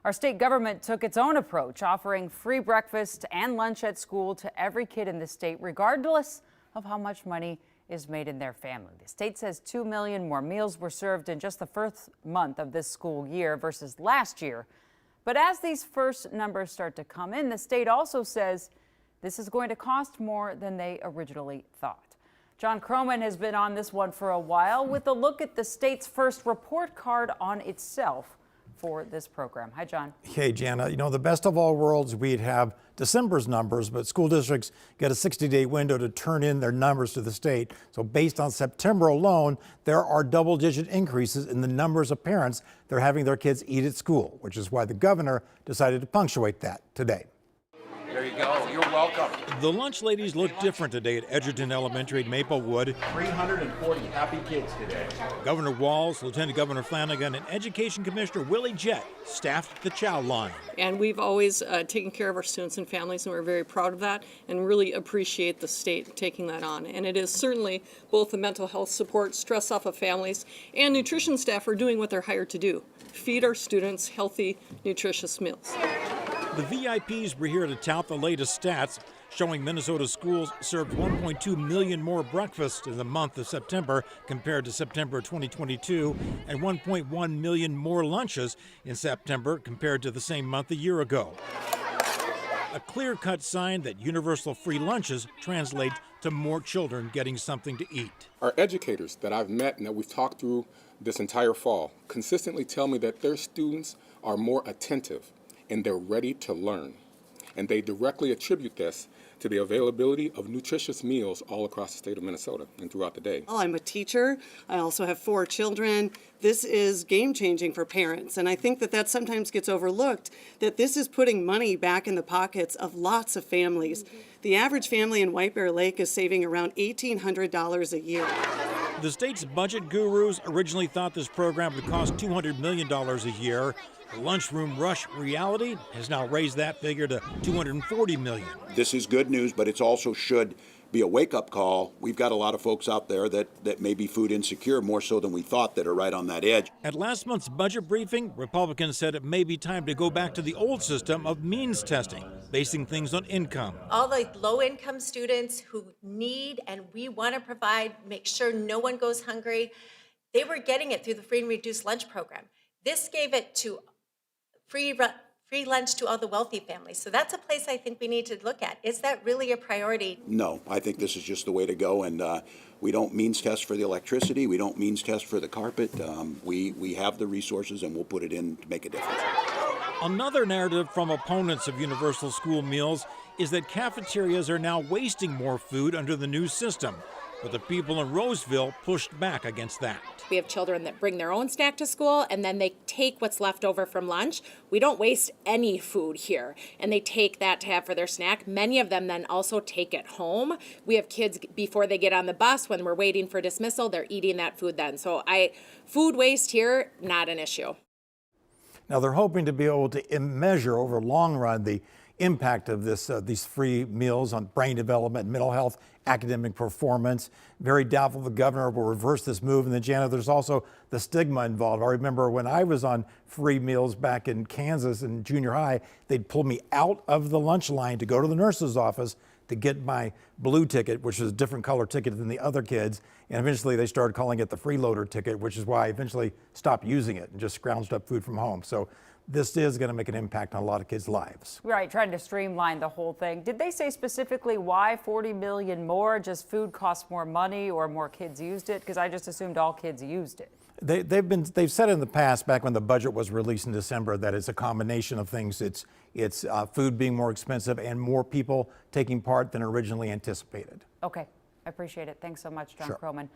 Our state government took its own approach, offering free breakfast and lunch at school to every kid in the state, regardless of how much money is made in their family. The state says 2 million more meals were served in just the first month of this school year versus last year. But as these first numbers start to come in, the state also says this is going to cost more than they originally thought. John Croman has been on this one for a while with a look at the state's first report card on itself for this program. Hi, John. Hey, Jana. You know, the best of all worlds, we'd have December's numbers, but school districts get a 60-day window to turn in their numbers to the state. So based on September alone, there are double-digit increases in the numbers of parents that are having their kids eat at school, which is why the governor decided to punctuate that today. There you go. You're welcome. The lunch ladies look different today at Edgerton Elementary at Maplewood. 340 happy kids today. Governor Walz, Lieutenant Governor Flanagan, and Education Commissioner Willie Jett staffed the chow line. And we've always taken care of our students and families, and we're very proud of that and really appreciate the state taking that on. And it is certainly both the mental health support, stress off of families, and nutrition staff are doing what they're hired to do: feed our students healthy, nutritious meals. The VIPs were here to tout the latest stats, showing Minnesota schools served 1.2 million more breakfasts in the month of September compared to September 2022, and 1.1 million more lunches in September compared to the same month a year ago. A clear-cut sign that universal free lunches translate to more children getting something to eat. Our educators that I've met and that we've talked through this entire fall consistently tell me that their students are more attentive and they're ready to learn. And they directly attribute this to the availability of nutritious meals all across the state of Minnesota and throughout the day. Well, I'm a teacher. I also have 4 children. This is game-changing for parents, and I think that sometimes gets overlooked, that this is putting money back in the pockets of lots of families. The average family in White Bear Lake is saving around $1,800 a year. The state's budget gurus originally thought this program would cost $200 million a year. The lunchroom rush reality has now raised that figure to $240 million. This is good news, but it also should be a wake-up call. We've got a lot of folks out there that may be food insecure, more so than we thought, that are right on that edge. At last month's budget briefing, Republicans said it may be time to go back to the old system of means testing, basing things on income. All the low-income students who need and we want to provide, make sure no one goes hungry, they were getting it through the free and reduced lunch program. This gave it to free lunch to all the wealthy families. So that's a place I think we need to look at. Is that really a priority? No, I think this is just the way to go, and we don't means test for the electricity. We don't means test for the carpet. We have the resources, and we'll put it in to make a difference. Another narrative from opponents of universal school meals is that cafeterias are now wasting more food under the new system. But the people in Roseville pushed back against that. We have children that bring their own snack to school and then they take what's left over from lunch. We don't waste any food here, and they take that to have for their snack. Many of them then also take it home. We have kids before they get on the bus, when we're waiting for dismissal, they're eating that food then. So food waste here, not an issue. Now they're hoping to be able to measure over long run the impact of these free meals on brain development, mental health, academic performance. Very doubtful the governor will reverse this move. And then, Jana, there's also the stigma involved. I remember when I was on free meals back in Kansas in junior high, they'd pull me out of the lunch line to go to the nurse's office to get my blue ticket, which is a different color ticket than the other kids. And eventually they started calling it the freeloader ticket, which is why I eventually stopped using it and just scrounged up food from home. So this is going to make an impact on a lot of kids' lives. Right, trying to streamline the whole thing. Did they say specifically why 40 million more? Just food costs more money or more kids used it? Because I just assumed all kids used it. They've said in the past, back when the budget was released in December, that it's a combination of things. It's food being more expensive and more people taking part than originally anticipated. Okay, I appreciate it. Thanks so much, John Croman.